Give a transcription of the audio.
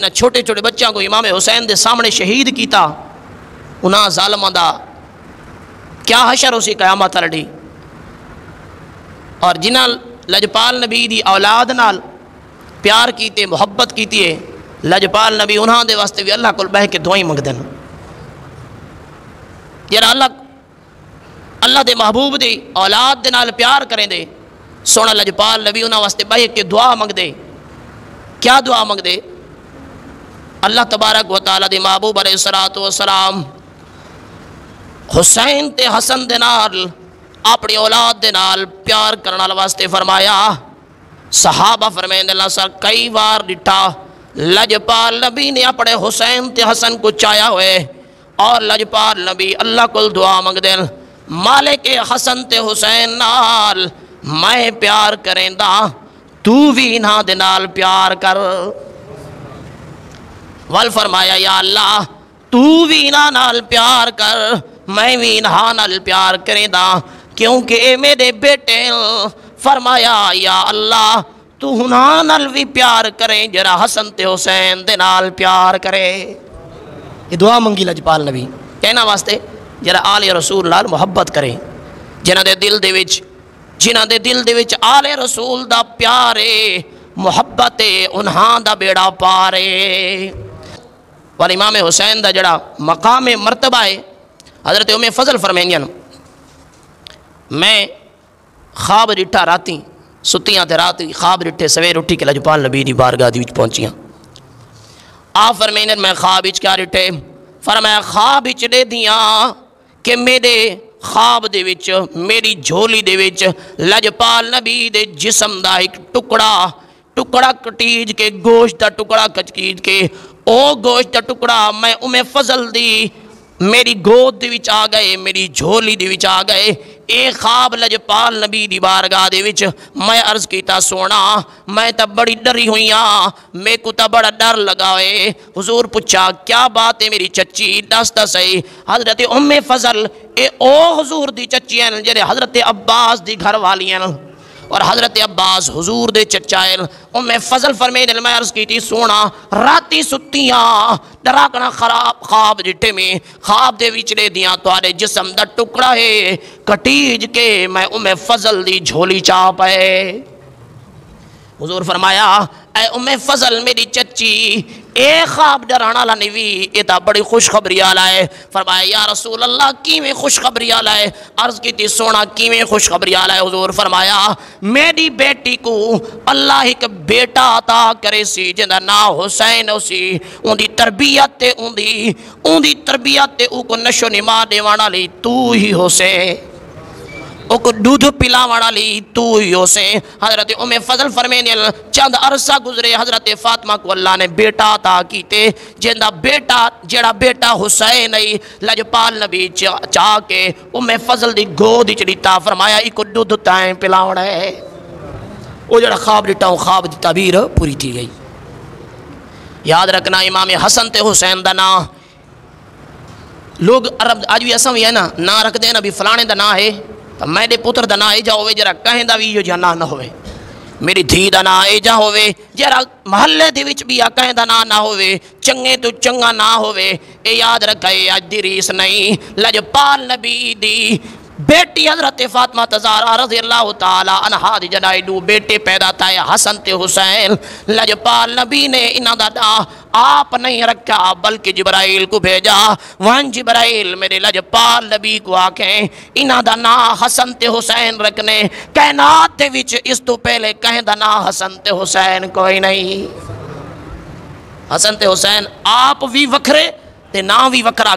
چھوٹے چھوٹے بچوں کو امام حسین دے سامنے شہید کیتا انہاں ظالماں دا کیا حشر اسی قیامت لڑی. اور جنہاں لجپال نبی دی اولاد نال پیار کیتے محبت کیتی ہے لجپال نبی انہاں دے واسطے بھی اللہ کول بہ کے دعائیں منگدن. جڑا اللہ دے محبوب دی اولاد دے نال پیار کریں دے سونا لجپال نبی انہاں واسطے بہ کے دعا منگ دے. کیا دعا منگ دے؟ اللہ تبارک و تعالیٰ دی محبوب علیہ الصلوۃ والسلام حسین تے حسن دے نال اپنی اولاد دے نال پیار کرنے والے واسطے فرمایا. صحابہ فرمائیں اللہ سر کئی بار ڈٹھا لجپال نبی نے اپنے حسین تے حسن کو چایا ہوئے اور لجپال نبی اللہ کو دعا منگ دیں مالک حسن تے حسین نال میں پیار کریں دا تو بھی انہاں دے نال پیار کر. ول فرمایا یا اللہ تو بھی انہاں نال پیار کر میں بھی انہاں نال پیار کریں دا کیونکہ اے میرے بیٹے. فرمایا یا اللہ تو انہاں نال بھی پیار کریں جرا حسن تے حسین دے نال پیار کرے. یہ دعا منگی لجپال نبی کہنا واسطے جرا آل رسول نال محبت کریں جنہاں دے دل دے وچ آل رسول دا پیارے محبت انہاں دا بیڑا پارے. اور امام حسین دا جڑا مقام مرتبہ ہے حضرت ام فضل فرمائیں میں خواب ڈٹھا راتی ستیاں تے راتی خواب ڈٹھے سویر اٹھی کہ لجپال نبی دی بارگاہ دی وچ پہنچیاں. آپ فرمائیں میں خواب وچ کیا ڈٹھے؟ فرمایا خواب وچ دے دیاں کہ میرے خواب دے وچ میری جھولی دے وچ لجپال نبی دے جسم دا ایک ٹکڑا کٹیج کے گوشت دا ٹکڑا کچکیج کے او گوشت دا ٹکڑا میں ام فضل دی میری گود دی وچ آ گئے میری جھولی دی وچ آ گئے. اے خواب لجپال نبی دی بارگاہ دے وچ میں عرض کیتا سونا میں تا بڑی ڈری ہوئیاں میں کو تا بڑا ڈر لگاوے. حضور پوچھا کیا بات ہے میری چچی دستا صحیح. حضرت ام فضل اے او حضور دی چچی ہیں جڑے حضرت عباس دی گھر والی ہیں اور حضرت عباس حضور دے چچائیں. ام فضل فرمائیں میں عرض کی تھی سونا راتی ستیاں ڈراکنا خراب خواب جٹھے میں خواب دے وچلے دیاں توارے جسم دا ٹکڑا ہے کٹیج کے میں ام فضل دی جھولی چاپ ہے. حضور فرمایا اے ام فضل میری چچی اے خواب ڈرانا لنوی اے تا بڑی خوشخبری آلہ ہے. فرمایا یا رسول اللہ کیویں خوشخبری آلہ ہے؟ عرض کی تھی سونا کیویں خوشخبری آلہ ہے؟ حضور فرمایا میری بیٹی کو اللہ ایک بیٹا عطا کرے سی جنہ نا حسین ہو سی ان دی تربیت تے او کو نشو نما دیوانا لی تو ہی ہو سے او کو دودھ پلاوانا لی تو ہی ہو سے. حضرت ام فضل فرمائیں چند عرصہ گزرے حضرت فاطمہ کو اللہ نے بیٹا عطا کیتے جڑا بیٹا حسین لجپال نبی چاہ کے ام فضل دی گود چلیتا. فرمایا ایک دودھ تائیں پلاونا ہے. وہ جڑا خواب ڈٹا ہوں خواب دی تعبیر پوری تھی گئی. یاد رکھنا امام حسن تے حسین دا نا لوگ عرب آج بھی ایسا بھی ہے نا رکھ دے نا بھی فلانے دا نا ہے میرے پتر دا نا ایجا ہوئے جرا کہیں دا بھی یہ نا نہ ہوئے میری دھی دا نا ایجا ہوئے جرا محلے دی وچ بھی کہیں دا نا نہ ہوئے چنگے تو چنگا نہ ہوئے. اے یاد رکھے آج دی ریس نہیں لجپال نبی دی بیٹی حضرت فاطمہ تزارہ رضی اللہ تعالی عنہا دی جنائی دو بیٹے پیدا تھے حسن تے حسین. لجپال نبی نے انہاں دا آپ نہیں رکھا بلکہ جبرائیل کو بھیجا. وہاں جبرائیل میرے لجپال نبی کو آکھیں انہاں دا نا حسن تے حسین رکھنے کائنات دے وچ اس تو پہلے کہیں دا نا حسن تے حسین کوئی نہیں. حسن تے حسین آپ بھی وکھرے تے نا بھی وکھرا